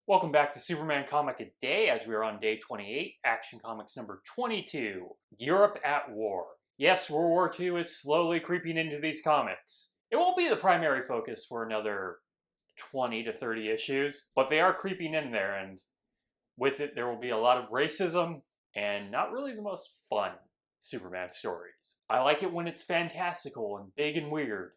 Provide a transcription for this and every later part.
Welcome back to Superman Comic a Day as we are on day 28, Action Comics number 22, Europe at War. Yes, World War II is slowly creeping into these comics. It won't be the primary focus for another 20 to 30 issues, but they are creeping in there, and with it there will be a lot of racism and not really the most fun Superman stories. I like it when it's fantastical and big and weird.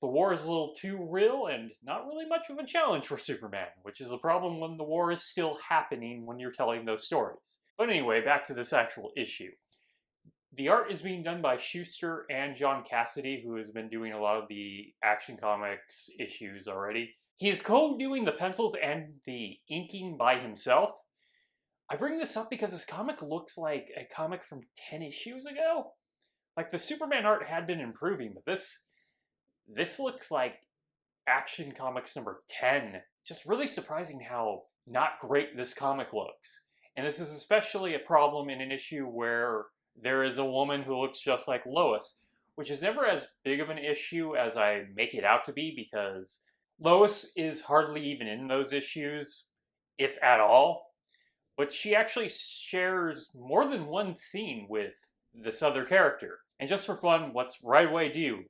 The war is a little too real and not really much of a challenge for Superman, which is a problem when the war is still happening when you're telling those stories. But anyway, back to this actual issue. The art is being done by Schuster and John Cassidy, who has been doing a lot of the Action Comics issues already. He is co-doing the pencils and the inking by himself. I bring this up because this comic looks like a comic from 10 issues ago. Like, the Superman art had been improving, but this looks like Action Comics number 10. Just really surprising how not great this comic looks. And this is especially a problem in an issue where there is a woman who looks just like Lois, which is never as big of an issue as I make it out to be, because Lois is hardly even in those issues, if at all. But she actually shares more than one scene with this other character. And just for fun, what's right away due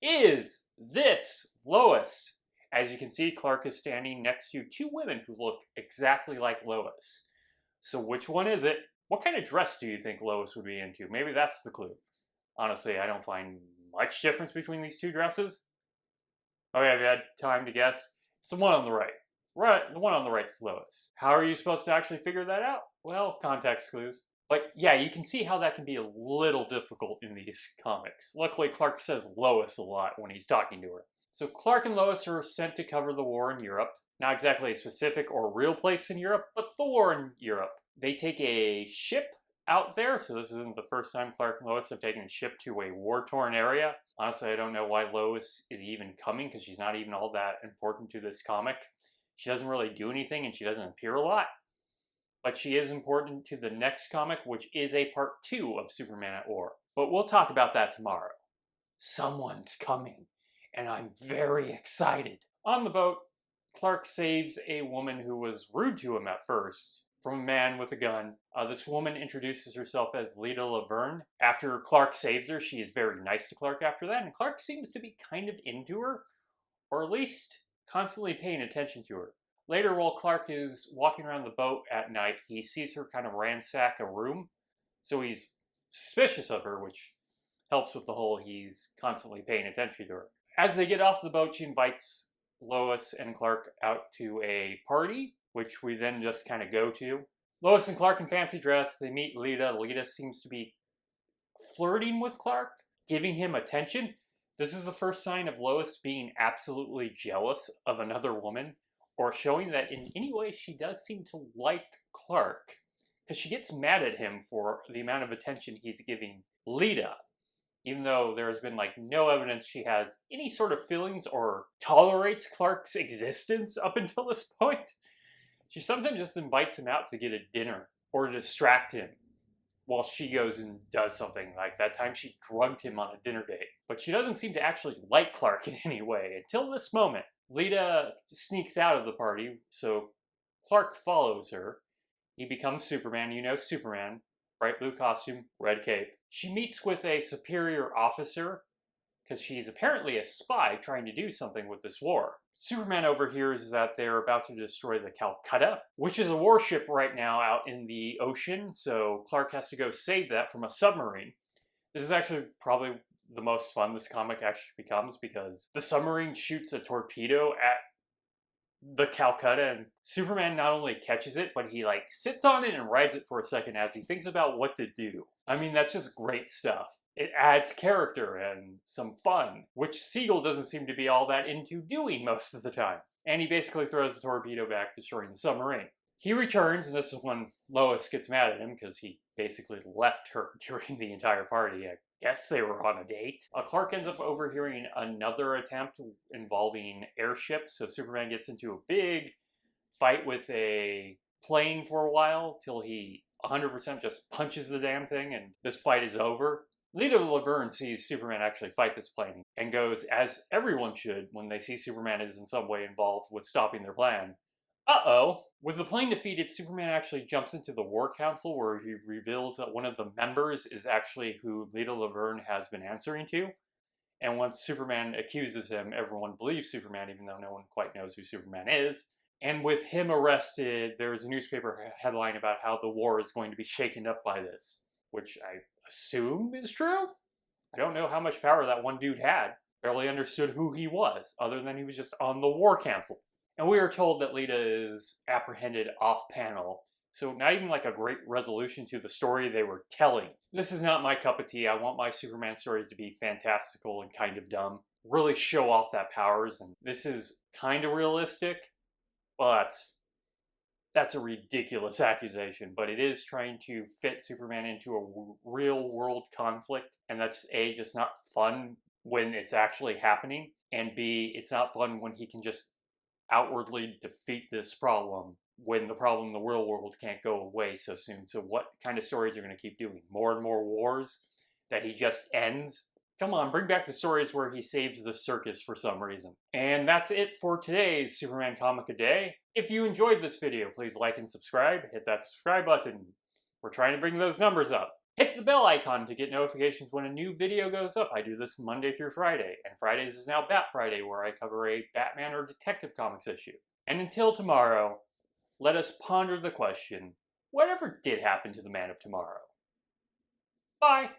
is this Lois. As you can see, Clark is standing next to two women who look exactly like Lois. So which one is it? What kind of dress do you think Lois would be into? Maybe that's the clue. Honestly, I don't find much difference between these two dresses. Okay, have you had time to guess? It's the one on the right. Right, the one on the right is Lois. How are you supposed to actually figure that out? Well, context clues. But yeah, you can see how that can be a little difficult in these comics. Luckily, Clark says Lois a lot when he's talking to her. So Clark and Lois are sent to cover the war in Europe. Not exactly a specific or real place in Europe, but the war in Europe. They take a ship out there, so this isn't the first time Clark and Lois have taken a ship to a war-torn area. Honestly, I don't know why Lois is even coming, because she's not even all that important to this comic. She doesn't really do anything, and she doesn't appear a lot. But she is important to the next comic, which is a part 2 of Superman at War. But we'll talk about that tomorrow. Someone's coming, and I'm very excited. On the boat, Clark saves a woman who was rude to him at first from a man with a gun. This woman introduces herself as Lita Laverne. After Clark saves her, she is very nice to Clark after that, and Clark seems to be kind of into her, or at least constantly paying attention to her. Later, while Clark is walking around the boat at night, he sees her kind of ransack a room, so he's suspicious of her, which helps with the whole he's constantly paying attention to her. As they get off the boat, she invites Lois and Clark out to a party, which we then just kind of go to. Lois and Clark in fancy dress, they meet Lita. Lita seems to be flirting with Clark, giving him attention. This is the first sign of Lois being absolutely jealous of another woman, or showing that in any way she does seem to like Clark, because she gets mad at him for the amount of attention he's giving Lita, even though there's been no evidence she has any sort of feelings or tolerates Clark's existence up until this point. She sometimes just invites him out to get a dinner or to distract him while she goes and does something. Like that time she drugged him on a dinner date. But she doesn't seem to actually like Clark in any way until this moment. Lita sneaks out of the party, so Clark follows her. He becomes Superman. You know Superman. Bright blue costume, red cape. She meets with a superior officer, because she's apparently a spy trying to do something with this war. Superman overhears that they're about to destroy the Calcutta, which is a warship right now out in the ocean, so Clark has to go save that from a submarine. This is actually probably the most fun this comic actually becomes, because the submarine shoots a torpedo at the Calcutta, and Superman not only catches it, but he sits on it and rides it for a second as he thinks about what to do. I mean, that's just great stuff. It adds character and some fun, which Siegel doesn't seem to be all that into doing most of the time. And he basically throws the torpedo back, destroying the submarine. He returns, and this is when Lois gets mad at him, because he basically left her during the entire party. I guess they were on a date. Clark ends up overhearing another attempt involving Airship, so Superman gets into a big fight with a plane for a while, till he 100% just punches the damn thing, and this fight is over. Lita Laverne sees Superman actually fight this plane, and goes, as everyone should when they see Superman is in some way involved with stopping their plan, Uh-oh. With the plane defeated, Superman actually jumps into the War Council where he reveals that one of the members is actually who Lita Laverne has been answering to. And once Superman accuses him, everyone believes Superman, even though no one quite knows who Superman is. And with him arrested, there's a newspaper headline about how the war is going to be shaken up by this, which I assume is true. I don't know how much power that one dude had. Barely understood who he was, other than he was just on the War Council. And we are told that Lita is apprehended off-panel, so not even like a great resolution to the story they were telling. This is not my cup of tea. I want my Superman stories to be fantastical and kind of dumb. Really show off that powers, and this is kind of realistic, but that's a ridiculous accusation. But it is trying to fit Superman into a real-world conflict, and that's A, just not fun when it's actually happening, and B, it's not fun when he can just outwardly defeat this problem when the problem in the real world can't go away so soon. So what kind of stories are going to keep doing? More and more wars that he just ends? Come on, bring back the stories where he saves the circus for some reason. And that's it for today's Superman Comic a Day. If you enjoyed this video, please like and subscribe. Hit that subscribe button. We're trying to bring those numbers up. Hit the bell icon to get notifications when a new video goes up. I do this Monday through Friday, and Fridays is now Bat Friday, where I cover a Batman or Detective Comics issue. And until tomorrow, let us ponder the question, whatever did happen to the Man of Tomorrow? Bye!